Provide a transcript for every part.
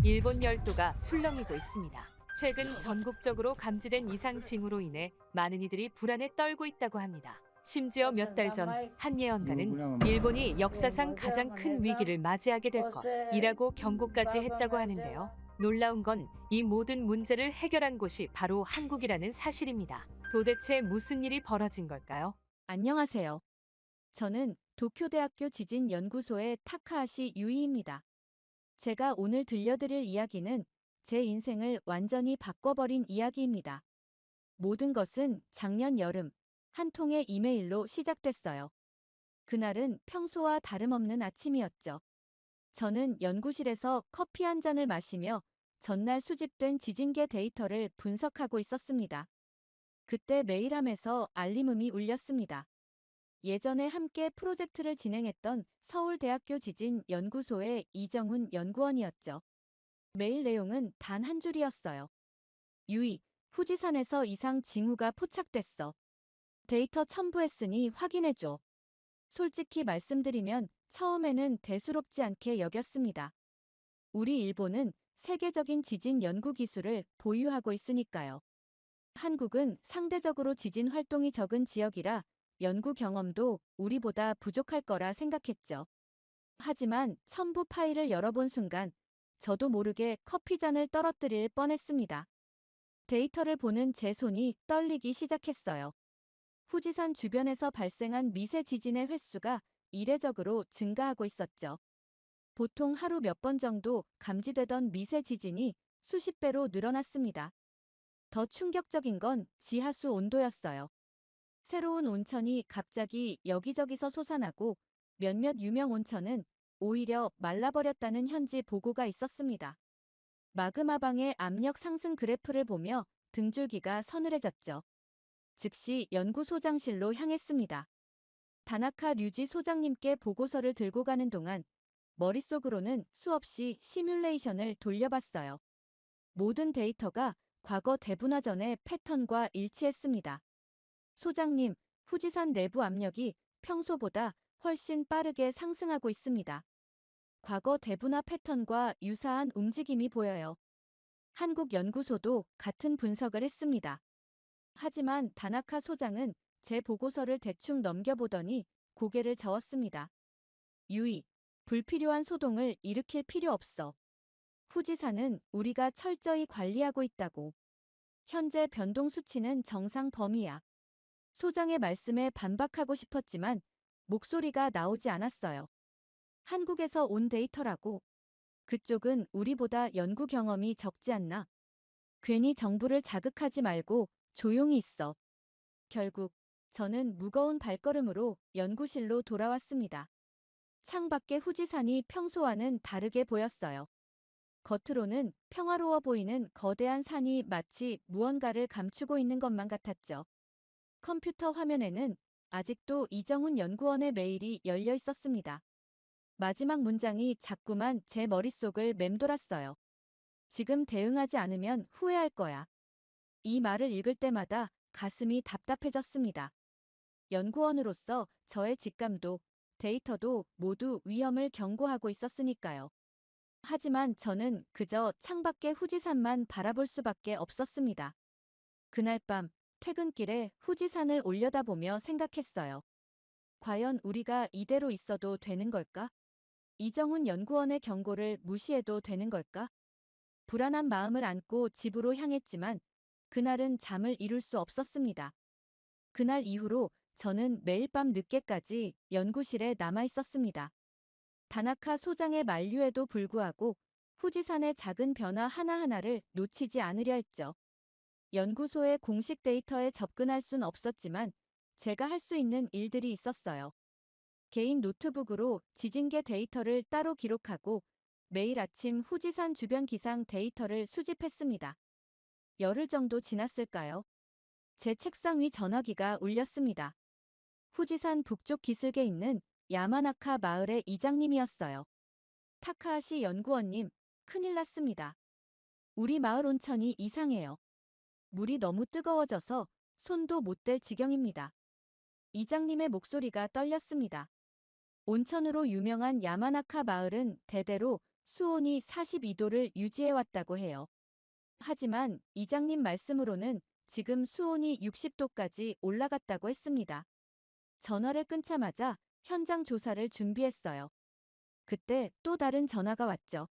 일본 열도가 술렁이고 있습니다. 최근 전국적으로 감지된 이상 징후로 인해 많은 이들이 불안에 떨고 있다고 합니다. 심지어 몇 달 전 한 예언가는 일본이 역사상 가장 큰 위기를 맞이하게 될 것이라고 경고까지 했다고 하는데요. 놀라운 건 이 모든 문제를 해결한 곳이 바로 한국이라는 사실입니다. 도대체 무슨 일이 벌어진 걸까요? 안녕하세요. 저는 도쿄대학교 지진연구소의 타카하시 유이입니다. 제가 오늘 들려드릴 이야기는 제 인생을 완전히 바꿔버린 이야기입니다. 모든 것은 작년 여름, 한 통의 이메일로 시작됐어요. 그날은 평소와 다름없는 아침이었죠. 저는 연구실에서 커피 한 잔을 마시며 전날 수집된 지진계 데이터를 분석하고 있었습니다. 그때 메일함에서 알림음이 울렸습니다. 예전에 함께 프로젝트를 진행했던 서울대학교 지진연구소의 이정훈 연구원이었죠. 메일 내용은 단 한 줄이었어요. 유이, 후지산에서 이상 징후가 포착됐어. 데이터 첨부했으니 확인해줘. 솔직히 말씀드리면 처음에는 대수롭지 않게 여겼습니다. 우리 일본은 세계적인 지진 연구 기술을 보유하고 있으니까요. 한국은 상대적으로 지진 활동이 적은 지역이라 연구 경험도 우리보다 부족할 거라 생각했죠. 하지만 첨부 파일을 열어본 순간 저도 모르게 커피잔을 떨어뜨릴 뻔했습니다. 데이터를 보는 제 손이 떨리기 시작했어요. 후지산 주변에서 발생한 미세 지진의 횟수가 이례적으로 증가하고 있었죠. 보통 하루 몇 번 정도 감지되던 미세 지진이 수십 배로 늘어났습니다. 더 충격적인 건 지하수 온도였어요. 새로운 온천이 갑자기 여기저기서 솟아나고 몇몇 유명 온천은 오히려 말라버렸다는 현지 보고가 있었습니다. 마그마방의 압력 상승 그래프를 보며 등줄기가 서늘해졌죠. 즉시 연구소장실로 향했습니다. 다나카 류지 소장님께 보고서를 들고 가는 동안 머릿속으로는 수없이 시뮬레이션을 돌려봤어요. 모든 데이터가 과거 대분화전의 패턴과 일치했습니다. 소장님, 후지산 내부 압력이 평소보다 훨씬 빠르게 상승하고 있습니다. 과거 대분화 패턴과 유사한 움직임이 보여요. 한국 연구소도 같은 분석을 했습니다. 하지만 다나카 소장은 제 보고서를 대충 넘겨보더니 고개를 저었습니다. 유이, 불필요한 소동을 일으킬 필요 없어. 후지산은 우리가 철저히 관리하고 있다고. 현재 변동 수치는 정상 범위야. 소장의 말씀에 반박하고 싶었지만 목소리가 나오지 않았어요. 한국에서 온 데이터라고. 그쪽은 우리보다 연구 경험이 적지 않나? 괜히 정부를 자극하지 말고 조용히 있어. 결국 저는 무거운 발걸음으로 연구실로 돌아왔습니다. 창밖의 후지산이 평소와는 다르게 보였어요. 겉으로는 평화로워 보이는 거대한 산이 마치 무언가를 감추고 있는 것만 같았죠. 컴퓨터 화면에는 아직도 이정훈 연구원의 메일이 열려 있었습니다. 마지막 문장이 자꾸만 제 머릿속을 맴돌았어요. 지금 대응하지 않으면 후회할 거야. 이 말을 읽을 때마다 가슴이 답답해졌습니다. 연구원으로서 저의 직감도 데이터도 모두 위험을 경고하고 있었으니까요. 하지만 저는 그저 창밖의 후지산만 바라볼 수밖에 없었습니다. 그날 밤 퇴근길에 후지산을 올려다보며 생각했어요. 과연 우리가 이대로 있어도 되는 걸까? 이정훈 연구원의 경고를 무시해도 되는 걸까? 불안한 마음을 안고 집으로 향했지만 그날은 잠을 이룰 수 없었습니다. 그날 이후로 저는 매일 밤 늦게까지 연구실에 남아 있었습니다. 다나카 소장의 만류에도 불구하고 후지산의 작은 변화 하나하나를 놓치지 않으려 했죠. 연구소의 공식 데이터에 접근할 순 없었지만 제가 할 수 있는 일들이 있었어요. 개인 노트북으로 지진계 데이터를 따로 기록하고 매일 아침 후지산 주변 기상 데이터를 수집했습니다. 열흘 정도 지났을까요? 제 책상 위 전화기가 울렸습니다. 후지산 북쪽 기슭에 있는 야마나카 마을의 이장님이었어요. 타카하시 연구원님, 큰일 났습니다. 우리 마을 온천이 이상해요. 물이 너무 뜨거워져서 손도 못 댈 지경입니다. 이장님의 목소리가 떨렸습니다. 온천으로 유명한 야마나카 마을은 대대로 수온이 42도를 유지해왔다고 해요. 하지만 이장님 말씀으로는 지금 수온이 60도까지 올라갔다고 했습니다. 전화를 끊자마자 현장 조사를 준비했어요. 그때 또 다른 전화가 왔죠.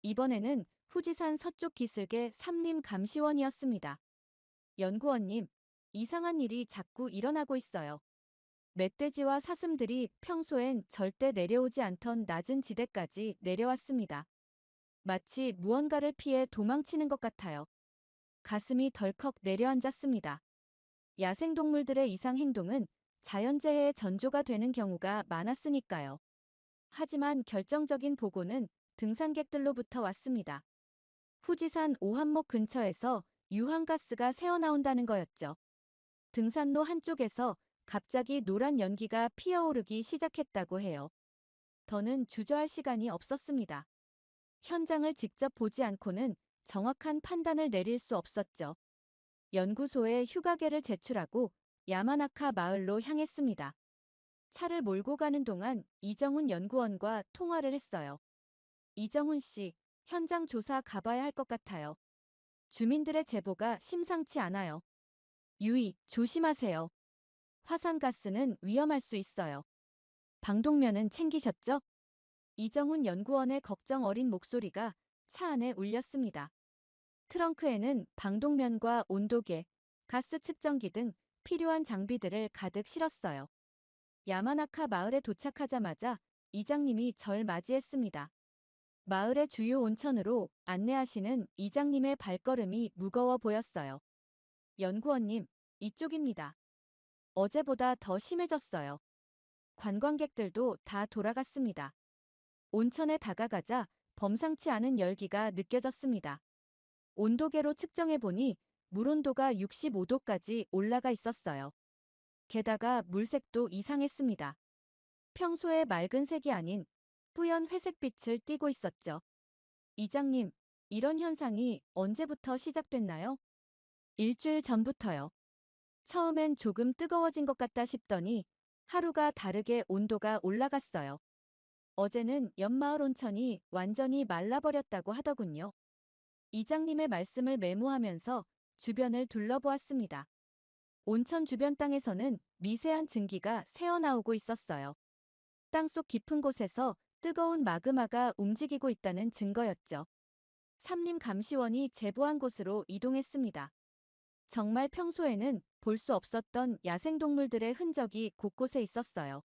이번에는 후지산 서쪽 기슭의 삼림 감시원이었습니다. 연구원님, 이상한 일이 자꾸 일어나고 있어요. 멧돼지와 사슴들이 평소엔 절대 내려오지 않던 낮은 지대까지 내려왔습니다. 마치 무언가를 피해 도망치는 것 같아요. 가슴이 덜컥 내려앉았습니다. 야생동물들의 이상 행동은 자연재해의 전조가 되는 경우가 많았으니까요. 하지만 결정적인 보고는 등산객들로부터 왔습니다. 후지산 오한목 근처에서 유황가스가 새어나온다는 거였죠. 등산로 한쪽에서 갑자기 노란 연기가 피어오르기 시작했다고 해요. 더는 주저할 시간이 없었습니다. 현장을 직접 보지 않고는 정확한 판단을 내릴 수 없었죠. 연구소에 휴가계를 제출하고 야마나카 마을로 향했습니다. 차를 몰고 가는 동안 이정훈 연구원과 통화를 했어요. 이정훈 씨, 현장 조사 가봐야 할 것 같아요. 주민들의 제보가 심상치 않아요. 유의, 조심하세요. 화산가스는 위험할 수 있어요. 방독면은 챙기셨죠? 이정훈 연구원의 걱정 어린 목소리가 차 안에 울렸습니다. 트렁크에는 방독면과 온도계, 가스 측정기 등 필요한 장비들을 가득 실었어요. 야마나카 마을에 도착하자마자 이장님이 절 맞이했습니다. 마을의 주요 온천으로 안내하시는 이장님의 발걸음이 무거워 보였어요. 연구원님, 이쪽입니다. 어제보다 더 심해졌어요. 관광객들도 다 돌아갔습니다. 온천에 다가가자 범상치 않은 열기가 느껴졌습니다. 온도계로 측정해보니 물 온도가 65도까지 올라가 있었어요. 게다가 물색도 이상했습니다. 평소의 맑은 색이 아닌 뿌연 회색빛을 띠고 있었죠. 이장님, 이런 현상이 언제부터 시작됐나요? 일주일 전부터요. 처음엔 조금 뜨거워진 것 같다 싶더니 하루가 다르게 온도가 올라갔어요. 어제는 옆마을 온천이 완전히 말라버렸다고 하더군요. 이장님의 말씀을 메모하면서 주변을 둘러보았습니다. 온천 주변 땅에서는 미세한 증기가 새어나오고 있었어요. 땅속 깊은 곳에서 뜨거운 마그마가 움직이고 있다는 증거였죠. 삼림 감시원이 제보한 곳으로 이동했습니다. 정말 평소에는 볼 수 없었던 야생동물들의 흔적이 곳곳에 있었어요.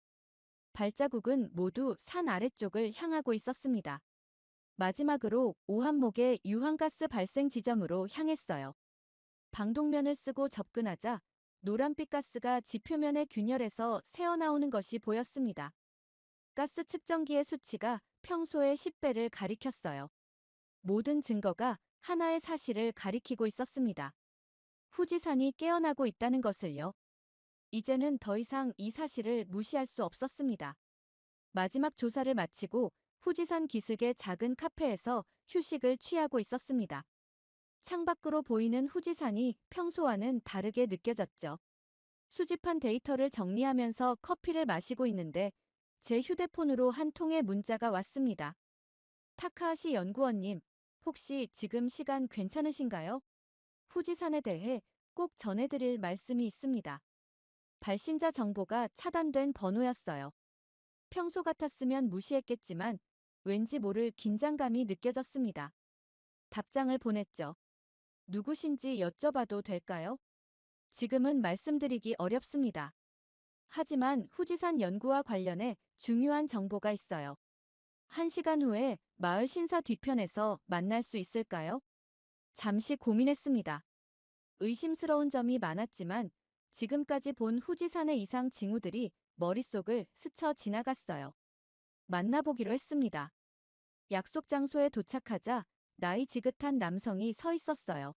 발자국은 모두 산 아래쪽을 향하고 있었습니다. 마지막으로 오한목의 유황가스 발생 지점으로 향했어요. 방독면을 쓰고 접근하자 노란빛 가스가 지표면의 균열에서 새어나오는 것이 보였습니다. 가스 측정기의 수치가 평소의 10배를 가리켰어요. 모든 증거가 하나의 사실을 가리키고 있었습니다. 후지산이 깨어나고 있다는 것을요. 이제는 더 이상 이 사실을 무시할 수 없었습니다. 마지막 조사를 마치고 후지산 기슭의 작은 카페에서 휴식을 취하고 있었습니다. 창밖으로 보이는 후지산이 평소와는 다르게 느껴졌죠. 수집한 데이터를 정리하면서 커피를 마시고 있는데 제 휴대폰으로 한 통의 문자가 왔습니다. 타카하시 연구원님, 혹시 지금 시간 괜찮으신가요? 후지산에 대해 꼭 전해드릴 말씀이 있습니다. 발신자 정보가 차단된 번호였어요. 평소 같았으면 무시했겠지만 왠지 모를 긴장감이 느껴졌습니다. 답장을 보냈죠. 누구신지 여쭤봐도 될까요? 지금은 말씀드리기 어렵습니다. 하지만 후지산 연구와 관련해 중요한 정보가 있어요. 1시간 후에 마을 신사 뒤편에서 만날 수 있을까요? 잠시 고민했습니다. 의심스러운 점이 많았지만 지금까지 본 후지산의 이상 징후들이 머릿속을 스쳐 지나갔어요. 만나보기로 했습니다. 약속 장소에 도착하자 나이 지긋한 남성이 서 있었어요.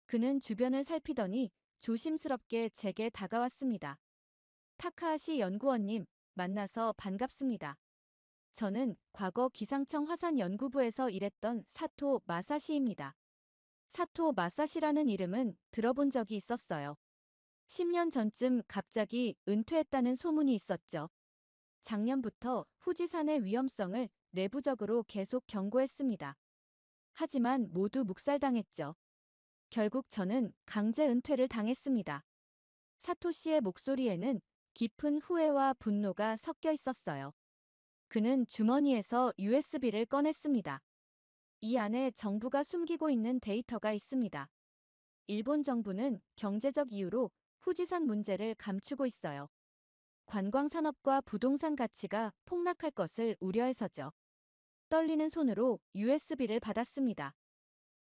그는 주변을 살피더니 조심스럽게 제게 다가왔습니다. 타카하시 연구원님, 만나서 반갑습니다. 저는 과거 기상청 화산연구부에서 일했던 사토 마사시입니다. 사토 마사시라는 이름은 들어본 적이 있었어요. 10년 전쯤 갑자기 은퇴했다는 소문이 있었죠. 작년부터 후지산의 위험성을 내부적으로 계속 경고했습니다. 하지만 모두 묵살당했죠. 결국 저는 강제 은퇴를 당했습니다. 사토시의 목소리에는 깊은 후회와 분노가 섞여 있었어요. 그는 주머니에서 USB를 꺼냈습니다. 이 안에 정부가 숨기고 있는 데이터가 있습니다. 일본 정부는 경제적 이유로 후지산 문제를 감추고 있어요. 관광산업과 부동산 가치가 폭락할 것을 우려해서죠. 떨리는 손으로 USB를 받았습니다.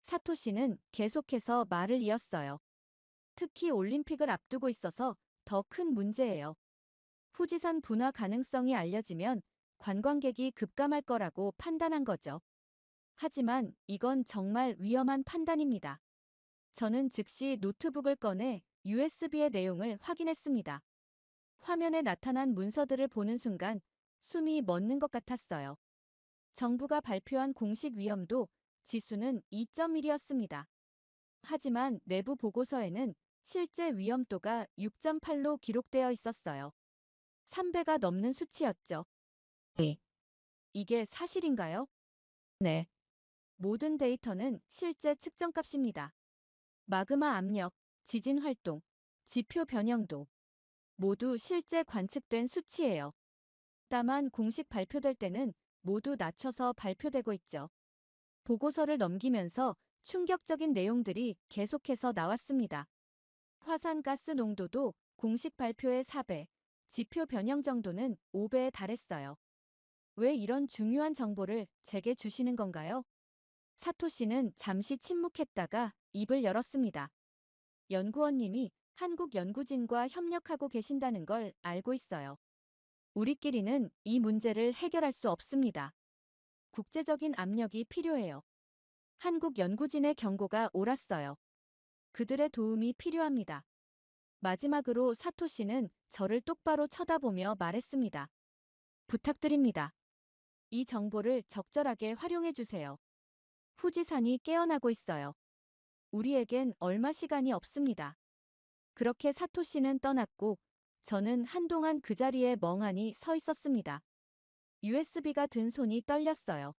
사토시는 계속해서 말을 이었어요. 특히 올림픽을 앞두고 있어서 더 큰 문제예요. 후지산 분화 가능성이 알려지면 관광객이 급감할 거라고 판단한 거죠. 하지만 이건 정말 위험한 판단입니다. 저는 즉시 노트북을 꺼내 USB의 내용을 확인했습니다. 화면에 나타난 문서들을 보는 순간 숨이 멎는 것 같았어요. 정부가 발표한 공식 위험도 지수는 2.1이었습니다. 하지만 내부 보고서에는 실제 위험도가 6.8로 기록되어 있었어요. 3배가 넘는 수치였죠. 네. 이게 사실인가요? 네. 모든 데이터는 실제 측정값입니다. 마그마 압력, 지진 활동, 지표 변형도 모두 실제 관측된 수치예요. 다만 공식 발표될 때는 모두 낮춰서 발표되고 있죠. 보고서를 넘기면서 충격적인 내용들이 계속해서 나왔습니다. 화산가스 농도도 공식 발표의 4배, 지표 변형 정도는 5배에 달했어요. 왜 이런 중요한 정보를 제게 주시는 건가요? 사토시는 잠시 침묵했다가 입을 열었습니다. 연구원님이 한국 연구진과 협력하고 계신다는 걸 알고 있어요. 우리끼리는 이 문제를 해결할 수 없습니다. 국제적인 압력이 필요해요. 한국 연구진의 경고가 옳았어요. 그들의 도움이 필요합니다. 마지막으로 사토시는 저를 똑바로 쳐다보며 말했습니다. 부탁드립니다. 이 정보를 적절하게 활용해 주세요. 후지산이 깨어나고 있어요. 우리에겐 얼마 시간이 없습니다. 그렇게 사토시는 떠났고 저는 한동안 그 자리에 멍하니 서 있었습니다. USB가 든 손이 떨렸어요.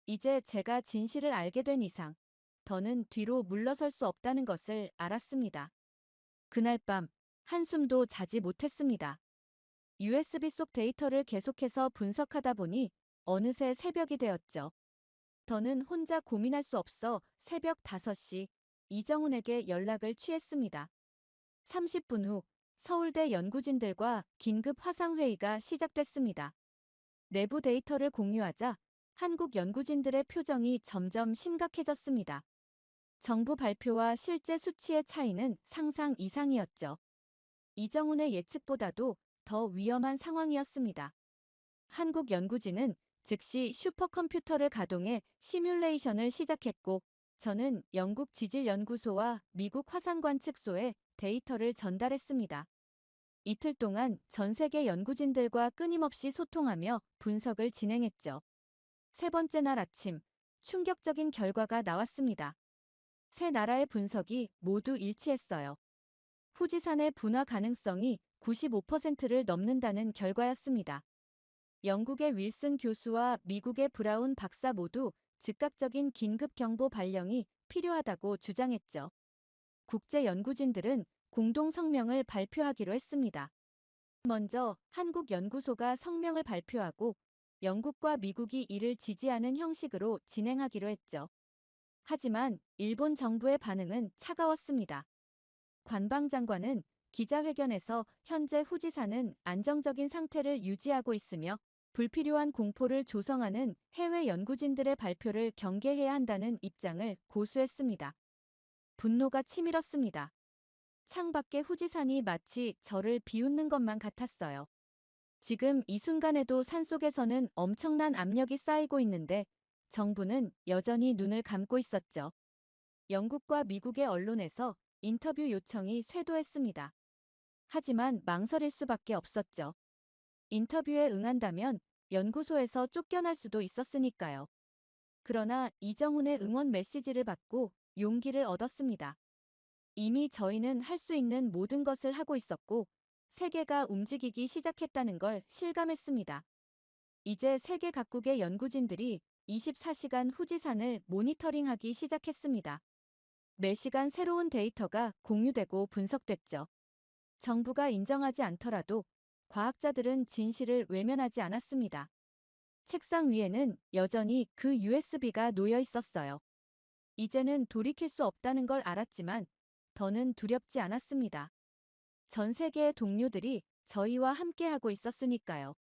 이제 제가 진실을 알게 된 이상 더는 뒤로 물러설 수 없다는 것을 알았습니다. 그날 밤 한숨도 자지 못했습니다. USB 속 데이터를 계속해서 분석하다 보니 어느새 새벽이 되었죠. 저는 혼자 고민할 수 없어 새벽 5시 이정훈에게 연락을 취했습니다. 30분 후 서울대 연구진들과 긴급 화상회의가 시작됐습니다. 내부 데이터를 공유하자 한국 연구진들의 표정이 점점 심각해졌습니다. 정부 발표와 실제 수치의 차이는 상상 이상이었죠. 이정훈의 예측보다도 더 위험한 상황이었습니다. 한국 연구진은 즉시 슈퍼컴퓨터를 가동해 시뮬레이션을 시작했고 저는 영국 지질연구소와 미국 화산관측소에 데이터를 전달했습니다. 이틀 동안 전 세계 연구진들과 끊임없이 소통하며 분석을 진행했죠. 세 번째 날 아침, 충격적인 결과가 나왔습니다. 세 나라의 분석이 모두 일치했어요. 후지산의 분화 가능성이 95%를 넘는다는 결과였습니다. 영국의 윌슨 교수와 미국의 브라운 박사 모두 즉각적인 긴급 경보 발령이 필요하다고 주장했죠. 국제 연구진들은 공동 성명을 발표하기로 했습니다. 먼저 한국 연구소가 성명을 발표하고 영국과 미국이 이를 지지하는 형식으로 진행하기로 했죠. 하지만 일본 정부의 반응은 차가웠습니다. 관방장관은 기자회견에서 현재 후지산은 안정적인 상태를 유지하고 있으며 불필요한 공포를 조성하는 해외 연구진들의 발표를 경계해야 한다는 입장을 고수했습니다. 분노가 치밀었습니다. 창밖의 후지산이 마치 저를 비웃는 것만 같았어요. 지금 이 순간에도 산속에서는 엄청난 압력이 쌓이고 있는데 정부는 여전히 눈을 감고 있었죠. 영국과 미국의 언론에서 인터뷰 요청이 쇄도했습니다. 하지만 망설일 수밖에 없었죠. 인터뷰에 응한다면 연구소에서 쫓겨날 수도 있었으니까요. 그러나 이정훈의 응원 메시지를 받고 용기를 얻었습니다. 이미 저희는 할 수 있는 모든 것을 하고 있었고 세계가 움직이기 시작했다는 걸 실감했습니다. 이제 세계 각국의 연구진들이 24시간 후지산을 모니터링하기 시작했습니다. 매 시간 새로운 데이터가 공유되고 분석됐죠. 정부가 인정하지 않더라도 과학자들은 진실을 외면하지 않았습니다. 책상 위에는 여전히 그 USB가 놓여 있었어요. 이제는 돌이킬 수 없다는 걸 알았지만 더는 두렵지 않았습니다. 전 세계의 동료들이 저희와 함께하고 있었으니까요.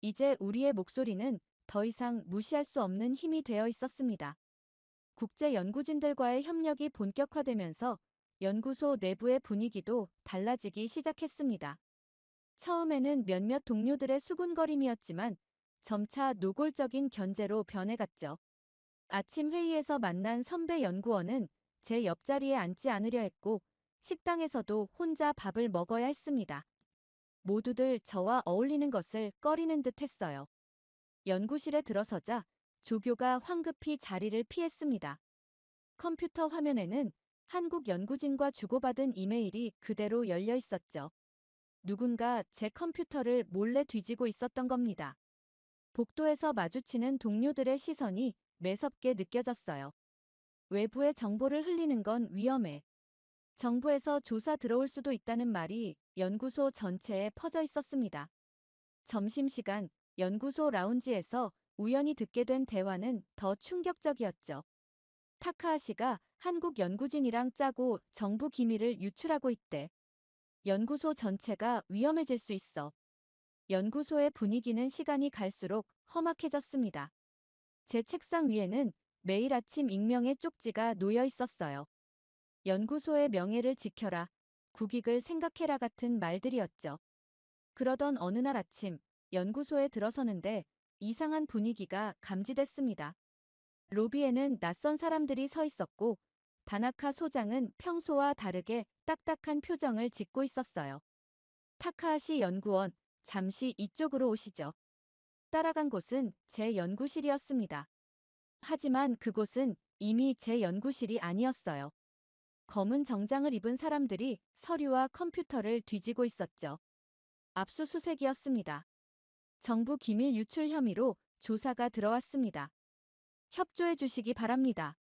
이제 우리의 목소리는 더 이상 무시할 수 없는 힘이 되어 있었습니다. 국제 연구진들과의 협력이 본격화되면서 연구소 내부의 분위기도 달라지기 시작했습니다. 처음에는 몇몇 동료들의 수군거림이었지만 점차 노골적인 견제로 변해갔죠. 아침 회의에서 만난 선배 연구원은 제 옆자리에 앉지 않으려 했고 식당에서도 혼자 밥을 먹어야 했습니다. 모두들 저와 어울리는 것을 꺼리는 듯 했어요. 연구실에 들어서자 조교가 황급히 자리를 피했습니다. 컴퓨터 화면에는 한국 연구진과 주고받은 이메일이 그대로 열려 있었죠. 누군가 제 컴퓨터를 몰래 뒤지고 있었던 겁니다. 복도에서 마주치는 동료들의 시선이 매섭게 느껴졌어요. 외부의 정보를 흘리는 건 위험해. 정부에서 조사 들어올 수도 있다는 말이 연구소 전체에 퍼져 있었습니다. 점심시간 연구소 라운지에서 우연히 듣게 된 대화는 더 충격적이었죠. 타카하시가 한국 연구진이랑 짜고 정부 기밀을 유출하고 있대. 연구소 전체가 위험해질 수 있어. 연구소의 분위기는 시간이 갈수록 험악해졌습니다. 제 책상 위에는 매일 아침 익명의 쪽지가 놓여 있었어요. 연구소의 명예를 지켜라, 국익을 생각해라 같은 말들이었죠. 그러던 어느 날 아침, 연구소에 들어서는데 이상한 분위기가 감지됐습니다. 로비에는 낯선 사람들이 서 있었고, 다나카 소장은 평소와 다르게 딱딱한 표정을 짓고 있었어요. 타카하시 연구원, 잠시 이쪽으로 오시죠. 따라간 곳은 제 연구실이었습니다. 하지만 그곳은 이미 제 연구실이 아니었어요. 검은 정장을 입은 사람들이 서류와 컴퓨터를 뒤지고 있었죠. 압수수색이었습니다. 정부 기밀 유출 혐의로 조사가 들어왔습니다. 협조해 주시기 바랍니다.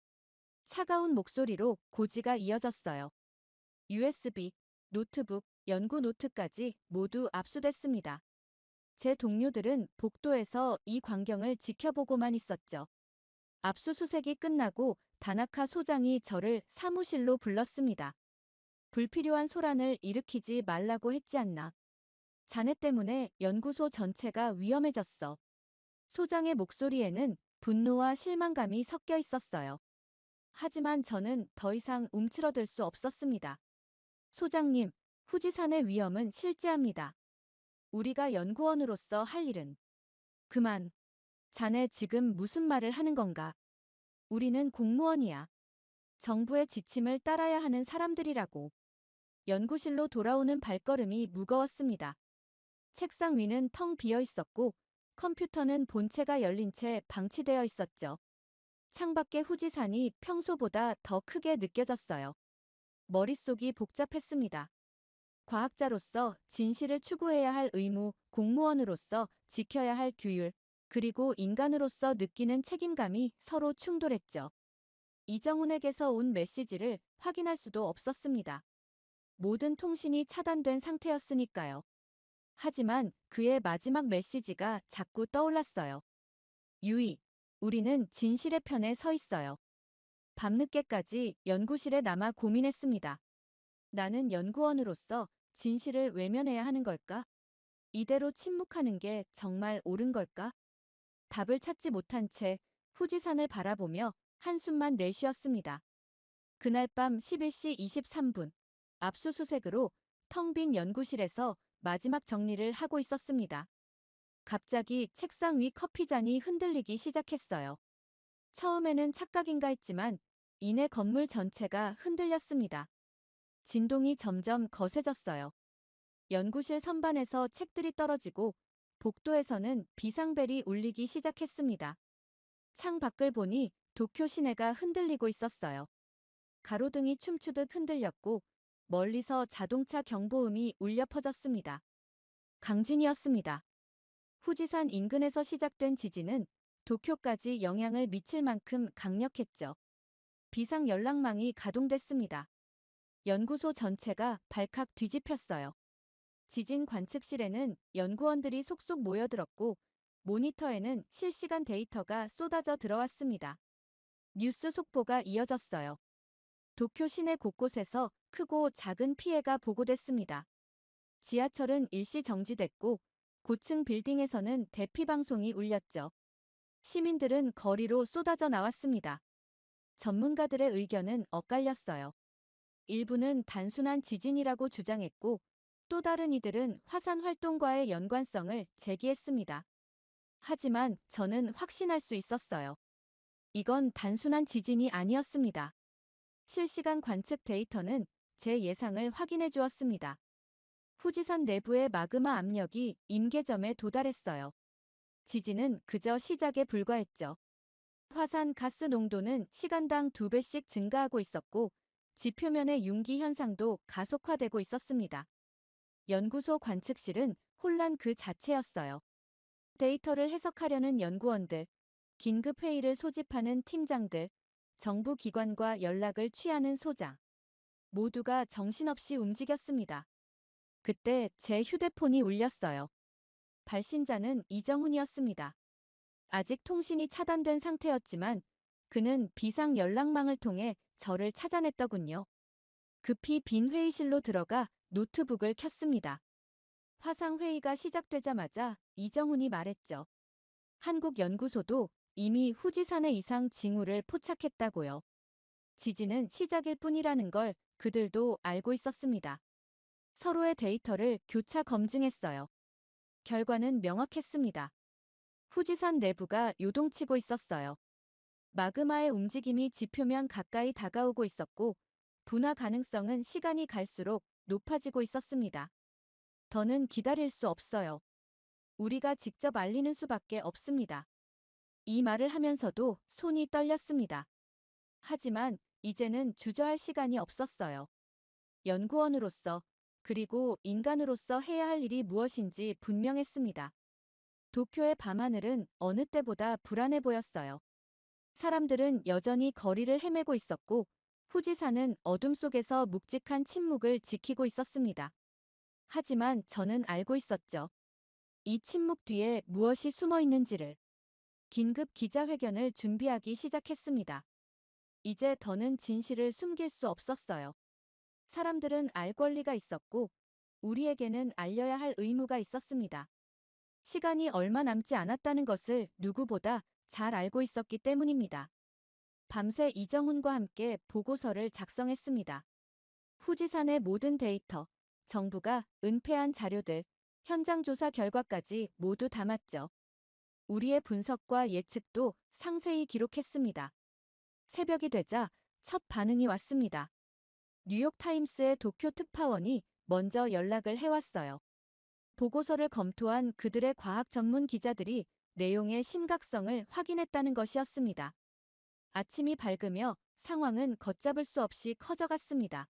차가운 목소리로 고지가 이어졌어요. USB, 노트북, 연구 노트까지 모두 압수됐습니다. 제 동료들은 복도에서 이 광경을 지켜보고만 있었죠. 압수수색이 끝나고 다나카 소장이 저를 사무실로 불렀습니다. 불필요한 소란을 일으키지 말라고 했지 않나. 자네 때문에 연구소 전체가 위험해졌어. 소장의 목소리에는 분노와 실망감이 섞여 있었어요. 하지만 저는 더 이상 움츠러들 수 없었습니다. 소장님, 후지산의 위험은 실제합니다. 우리가 연구원으로서 할 일은 그만. 자네 지금 무슨 말을 하는 건가? 우리는 공무원이야. 정부의 지침을 따라야 하는 사람들이라고. 연구실로 돌아오는 발걸음이 무거웠습니다. 책상 위는 텅 비어 있었고 컴퓨터는 본체가 열린 채 방치되어 있었죠. 창밖의 후지산이 평소보다 더 크게 느껴졌어요. 머릿속이 복잡했습니다. 과학자로서 진실을 추구해야 할 의무, 공무원으로서 지켜야 할 규율, 그리고 인간으로서 느끼는 책임감이 서로 충돌했죠. 이정훈에게서 온 메시지를 확인할 수도 없었습니다. 모든 통신이 차단된 상태였으니까요. 하지만 그의 마지막 메시지가 자꾸 떠올랐어요. 유이, 우리는 진실의 편에 서 있어요. 밤늦게까지 연구실에 남아 고민했습니다. 나는 연구원으로서 진실을 외면해야 하는 걸까? 이대로 침묵하는 게 정말 옳은 걸까? 답을 찾지 못한 채 후지산을 바라보며 한숨만 내쉬었습니다. 그날 밤 11시 23분, 압수수색으로 텅 빈 연구실에서 마지막 정리를 하고 있었습니다. 갑자기 책상 위 커피잔이 흔들리기 시작했어요. 처음에는 착각인가 했지만 이내 건물 전체가 흔들렸습니다. 진동이 점점 거세졌어요. 연구실 선반에서 책들이 떨어지고 복도에서는 비상벨이 울리기 시작했습니다. 창 밖을 보니 도쿄 시내가 흔들리고 있었어요. 가로등이 춤추듯 흔들렸고 멀리서 자동차 경보음이 울려 퍼졌습니다. 강진이었습니다. 후지산 인근에서 시작된 지진은 도쿄까지 영향을 미칠 만큼 강력했죠. 비상 연락망이 가동됐습니다. 연구소 전체가 발칵 뒤집혔어요. 지진 관측실에는 연구원들이 속속 모여들었고 모니터에는 실시간 데이터가 쏟아져 들어왔습니다. 뉴스 속보가 이어졌어요. 도쿄 시내 곳곳에서 크고 작은 피해가 보고됐습니다. 지하철은 일시 정지됐고 고층 빌딩에서는 대피 방송이 울렸죠. 시민들은 거리로 쏟아져 나왔습니다. 전문가들의 의견은 엇갈렸어요. 일부는 단순한 지진이라고 주장했고 또 다른 이들은 화산 활동과의 연관성을 제기했습니다. 하지만 저는 확신할 수 있었어요. 이건 단순한 지진이 아니었습니다. 실시간 관측 데이터는 제 예상을 확인해 주었습니다. 후지산 내부의 마그마 압력이 임계점에 도달했어요. 지진은 그저 시작에 불과했죠. 화산 가스 농도는 시간당 2배씩 증가하고 있었고 지표면의 융기 현상도 가속화되고 있었습니다. 연구소 관측실은 혼란 그 자체였어요. 데이터를 해석하려는 연구원들, 긴급 회의를 소집하는 팀장들, 정부 기관과 연락을 취하는 소장. 모두가 정신없이 움직였습니다. 그때 제 휴대폰이 울렸어요. 발신자는 이정훈이었습니다. 아직 통신이 차단된 상태였지만 그는 비상 연락망을 통해 저를 찾아냈더군요. 급히 빈 회의실로 들어가 노트북을 켰습니다. 화상회의가 시작되자마자 이정훈이 말했죠. 한국 연구소도 이미 후지산의 이상 징후를 포착했다고요. 지진은 시작일 뿐이라는 걸 그들도 알고 있었습니다. 서로의 데이터를 교차 검증했어요. 결과는 명확했습니다. 후지산 내부가 요동치고 있었어요. 마그마의 움직임이 지표면 가까이 다가오고 있었고 분화 가능성은 시간이 갈수록 높아지고 있었습니다. 더는 기다릴 수 없어요. 우리가 직접 알리는 수밖에 없습니다. 이 말을 하면서도 손이 떨렸습니다. 하지만 이제는 주저할 시간이 없었어요. 연구원으로서 그리고 인간으로서 해야 할 일이 무엇인지 분명했습니다. 도쿄의 밤하늘은 어느 때보다 불안해 보였어요. 사람들은 여전히 거리를 헤매고 있었고 후지산은 어둠 속에서 묵직한 침묵을 지키고 있었습니다. 하지만 저는 알고 있었죠. 이 침묵 뒤에 무엇이 숨어 있는지를. 긴급 기자회견을 준비하기 시작했습니다. 이제 더는 진실을 숨길 수 없었어요. 사람들은 알 권리가 있었고 우리에게는 알려야 할 의무가 있었습니다. 시간이 얼마 남지 않았다는 것을 누구보다 잘 알고 있었기 때문입니다. 밤새 이정훈과 함께 보고서를 작성했습니다. 후지산의 모든 데이터, 정부가 은폐한 자료들, 현장 조사 결과까지 모두 담았죠. 우리의 분석과 예측도 상세히 기록했습니다. 새벽이 되자 첫 반응이 왔습니다. 뉴욕타임스의 도쿄 특파원이 먼저 연락을 해왔어요. 보고서를 검토한 그들의 과학 전문 기자들이 내용의 심각성을 확인했다는 것이었습니다. 아침이 밝으며 상황은 걷잡을 수 없이 커져갔습니다.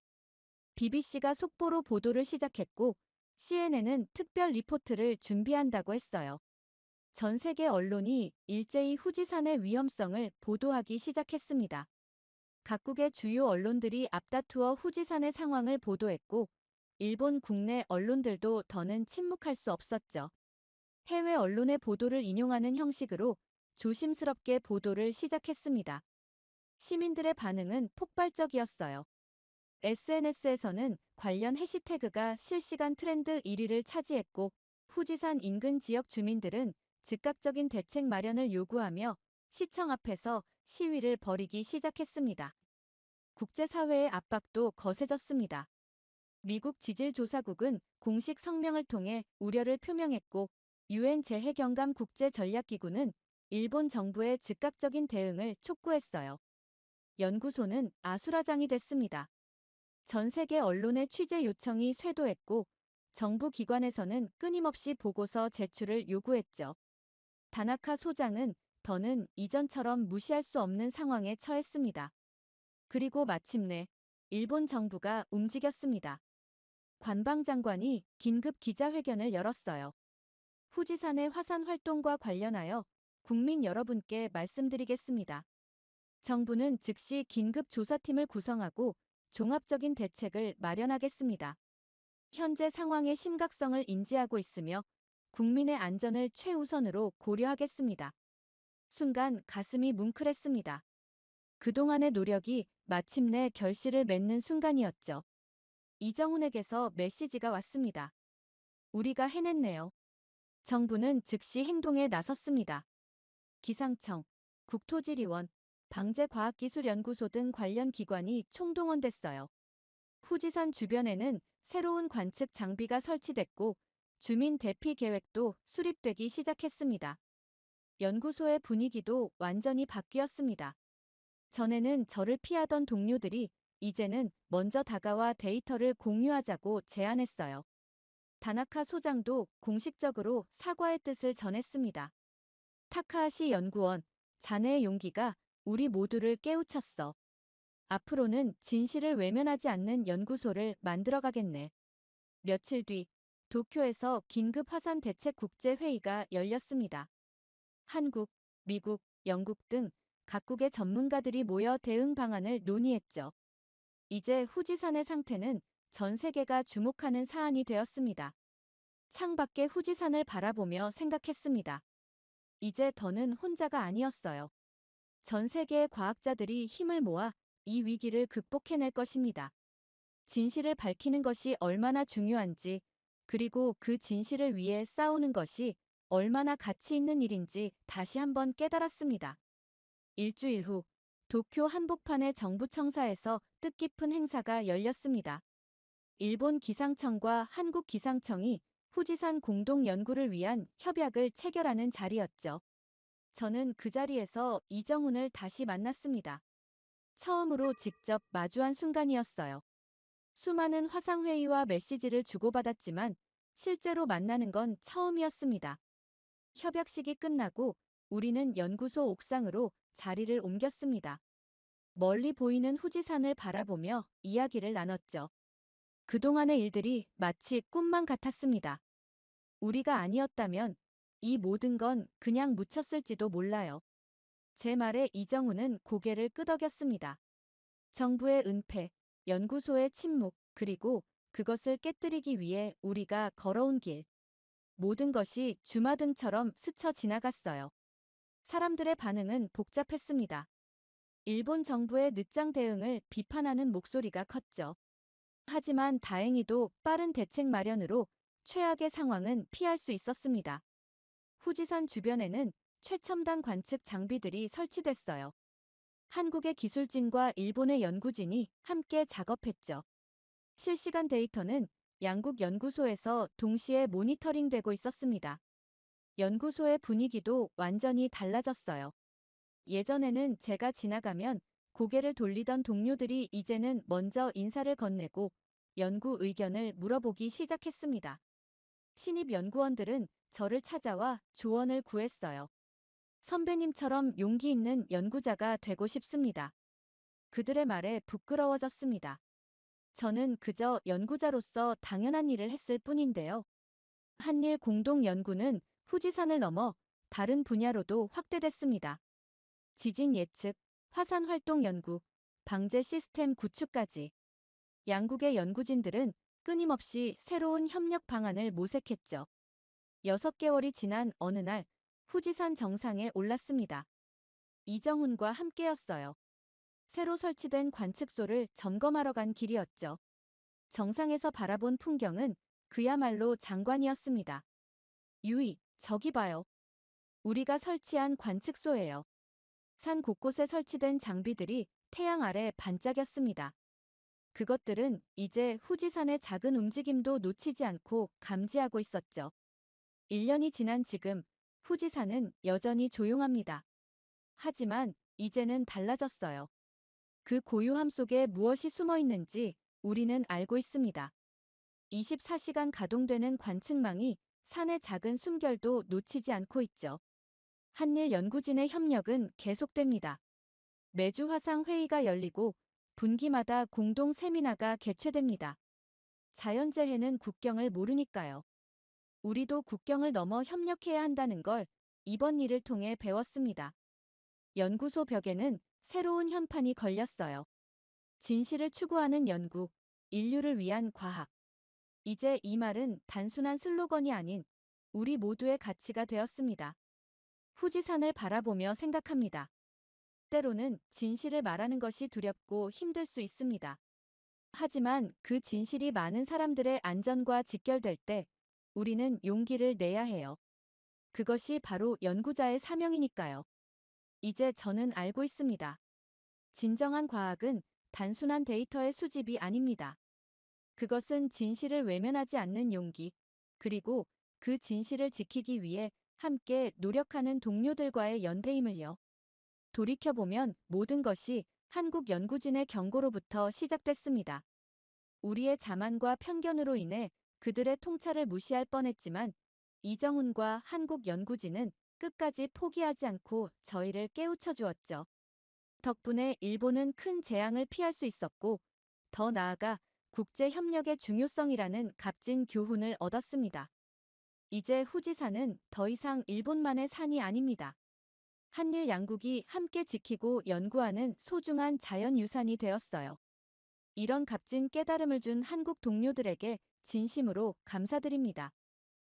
BBC가 속보로 보도를 시작했고 CNN은 특별 리포트를 준비한다고 했어요. 전 세계 언론이 일제히 후지산의 위험성을 보도하기 시작했습니다. 각국의 주요 언론들이 앞다투어 후지산의 상황을 보도했고 일본 국내 언론들도 더는 침묵할 수 없었죠. 해외 언론의 보도를 인용하는 형식으로 조심스럽게 보도를 시작했습니다. 시민들의 반응은 폭발적이었어요. SNS에서는 관련 해시태그가 실시간 트렌드 1위를 차지했고 후지산 인근 지역 주민들은 즉각적인 대책 마련을 요구하며 시청 앞에서 시위를 벌이기 시작했습니다. 국제사회의 압박도 거세졌습니다. 미국 지질조사국은 공식 성명을 통해 우려를 표명했고 UN 재해경감 국제전략기구는 일본 정부의 즉각적인 대응을 촉구했어요. 연구소는 아수라장이 됐습니다. 전 세계 언론의 취재 요청이 쇄도했고 정부 기관에서는 끊임없이 보고서 제출을 요구했죠. 다나카 소장은 더는 이전처럼 무시할 수 없는 상황에 처했습니다. 그리고 마침내 일본 정부가 움직였습니다. 관방장관이 긴급 기자회견을 열었어요. 후지산의 화산 활동과 관련하여 국민 여러분께 말씀드리겠습니다. 정부는 즉시 긴급 조사팀을 구성하고 종합적인 대책을 마련하겠습니다. 현재 상황의 심각성을 인지하고 있으며 국민의 안전을 최우선으로 고려하겠습니다. 순간 가슴이 뭉클했습니다. 그동안의 노력이 마침내 결실을 맺는 순간이었죠. 이정훈에게서 메시지가 왔습니다. 우리가 해냈네요. 정부는 즉시 행동에 나섰습니다. 기상청, 국토지리원, 방재과학기술연구소 등 관련 기관이 총동원됐어요. 후지산 주변에는 새로운 관측 장비가 설치됐고 주민 대피 계획도 수립되기 시작했습니다. 연구소의 분위기도 완전히 바뀌었습니다. 전에는 저를 피하던 동료들이 이제는 먼저 다가와 데이터를 공유하자고 제안했어요. 다나카 소장도 공식적으로 사과의 뜻을 전했습니다. 타카하시 연구원, 자네의 용기가 우리 모두를 깨우쳤어. 앞으로는 진실을 외면하지 않는 연구소를 만들어가겠네. 며칠 뒤 도쿄에서 긴급 화산 대책 국제회의가 열렸습니다. 한국, 미국, 영국 등 각국의 전문가들이 모여 대응 방안을 논의했죠. 이제 후지산의 상태는 전 세계가 주목하는 사안이 되었습니다. 창밖의 후지산을 바라보며 생각했습니다. 이제 더는 혼자가 아니었어요. 전 세계의 과학자들이 힘을 모아 이 위기를 극복해낼 것입니다. 진실을 밝히는 것이 얼마나 중요한지, 그리고 그 진실을 위해 싸우는 것이 얼마나 가치 있는 일인지 다시 한번 깨달았습니다. 일주일 후 도쿄 한복판의 정부 청사에서 뜻깊은 행사가 열렸습니다. 일본 기상청과 한국 기상청이 후지산 공동 연구를 위한 협약을 체결하는 자리였죠. 저는 그 자리에서 이정훈을 다시 만났습니다. 처음으로 직접 마주한 순간이었어요. 수많은 화상회의와 메시지를 주고받았지만 실제로 만나는 건 처음이었습니다. 협약식이 끝나고 우리는 연구소 옥상으로 자리를 옮겼습니다. 멀리 보이는 후지산을 바라보며 이야기를 나눴죠. 그동안의 일들이 마치 꿈만 같았습니다. 우리가 아니었다면 이 모든 건 그냥 묻혔을지도 몰라요. 제 말에 이정훈은 고개를 끄덕였습니다. 정부의 은폐, 연구소의 침묵, 그리고 그것을 깨뜨리기 위해 우리가 걸어온 길. 모든 것이 주마등처럼 스쳐 지나갔어요. 사람들의 반응은 복잡했습니다. 일본 정부의 늦장 대응을 비판하는 목소리가 컸죠. 하지만 다행히도 빠른 대책 마련으로 최악의 상황은 피할 수 있었습니다. 후지산 주변에는 최첨단 관측 장비들이 설치됐어요. 한국의 기술진과 일본의 연구진이 함께 작업했죠. 실시간 데이터는 양국 연구소에서 동시에 모니터링되고 있었습니다. 연구소의 분위기도 완전히 달라졌어요. 예전에는 제가 지나가면 고개를 돌리던 동료들이 이제는 먼저 인사를 건네고 연구 의견을 물어보기 시작했습니다. 신입 연구원들은 저를 찾아와 조언을 구했어요. 선배님처럼 용기 있는 연구자가 되고 싶습니다. 그들의 말에 부끄러워졌습니다. 저는 그저 연구자로서 당연한 일을 했을 뿐인데요. 한일 공동 연구는 후지산을 넘어 다른 분야로도 확대됐습니다. 지진 예측, 화산 활동 연구, 방제 시스템 구축까지. 양국의 연구진들은 끊임없이 새로운 협력 방안을 모색했죠. 6개월이 지난 어느 날 후지산 정상에 올랐습니다. 이정훈과 함께였어요. 새로 설치된 관측소를 점검하러 간 길이었죠. 정상에서 바라본 풍경은 그야말로 장관이었습니다. 유이, 저기 봐요. 우리가 설치한 관측소예요. 산 곳곳에 설치된 장비들이 태양 아래 반짝였습니다. 그것들은 이제 후지산의 작은 움직임도 놓치지 않고 감지하고 있었죠. 1년이 지난 지금 후지산은 여전히 조용합니다. 하지만 이제는 달라졌어요. 그 고요함 속에 무엇이 숨어 있는지 우리는 알고 있습니다. 24시간 가동되는 관측망이 산의 작은 숨결도 놓치지 않고 있죠. 한일 연구진의 협력은 계속됩니다. 매주 화상 회의가 열리고 분기마다 공동 세미나가 개최됩니다. 자연재해는 국경을 모르니까요. 우리도 국경을 넘어 협력해야 한다는 걸 이번 일을 통해 배웠습니다. 연구소 벽에는 새로운 현판이 걸렸어요. 진실을 추구하는 연구, 인류를 위한 과학. 이제 이 말은 단순한 슬로건이 아닌 우리 모두의 가치가 되었습니다. 후지산을 바라보며 생각합니다. 때로는 진실을 말하는 것이 두렵고 힘들 수 있습니다. 하지만 그 진실이 많은 사람들의 안전과 직결될 때 우리는 용기를 내야 해요. 그것이 바로 연구자의 사명이니까요. 이제 저는 알고 있습니다. 진정한 과학은 단순한 데이터의 수집이 아닙니다. 그것은 진실을 외면하지 않는 용기, 그리고 그 진실을 지키기 위해 함께 노력하는 동료들과의 연대임을요. 돌이켜보면 모든 것이 한국 연구진의 경고로부터 시작됐습니다. 우리의 자만과 편견으로 인해 그들의 통찰을 무시할 뻔했지만 이정훈과 한국 연구진은 끝까지 포기하지 않고 저희를 깨우쳐 주었죠. 덕분에 일본은 큰 재앙을 피할 수 있었고 더 나아가 국제 협력의 중요성이라는 값진 교훈을 얻었습니다. 이제 후지산은 더 이상 일본만의 산이 아닙니다. 한일 양국이 함께 지키고 연구하는 소중한 자연유산이 되었어요. 이런 값진 깨달음을 준 한국 동료들에게 진심으로 감사드립니다.